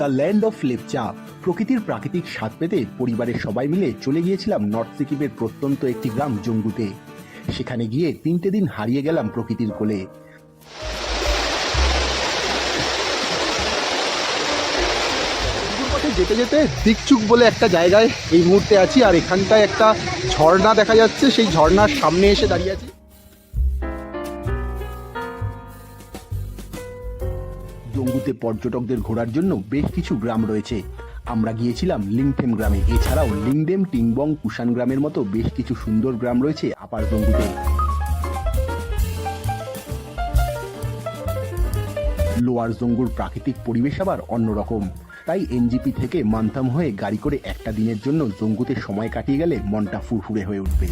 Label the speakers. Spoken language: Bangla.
Speaker 1: The land of Lepcha. প্রকৃতির প্রাকৃতিক স্বাদ পেতে পরিবারের সবাই মিলে চলে গিয়েছিলাম নর্থ সিকিমের প্রত্যন্ত একটি গ্রাম জঙ্গুতে। সেখানে গিয়ে 3টে দিন হারিয়ে গেলাম প্রকৃতির কোলে। যেতে যেতে দিকচুক বলে একটা জায়গায় এই মুহূর্তে আছি, আর এখানটায় একটা ঝর্ণা দেখা যাচ্ছে। সেই ঝর্ণার সামনে এসে দাঁড়িয়ে আছি। জঙ্গুতে পর্যটকদের ঘোরার জন্য বেশ কিছু গ্রাম রয়েছে। আমরা গিয়েছিলাম লিংথেম গ্রামে। এছাড়াও লিংডেম, টিংবং, কুষান গ্রামের মতো বেশ কিছু সুন্দর গ্রাম রয়েছে আপার জঙ্গুতে। লোয়ার জঙ্গুর প্রাকৃতিক পরিবেশ আবার অন্যরকম। তাই এনজিপি থেকে মান্থাম হয়ে গাড়ি করে একটা দিনের জন্য জঙ্গুতে সময় কাটিয়ে গেলে মনটা ফুরফুরে হয়ে উঠবে।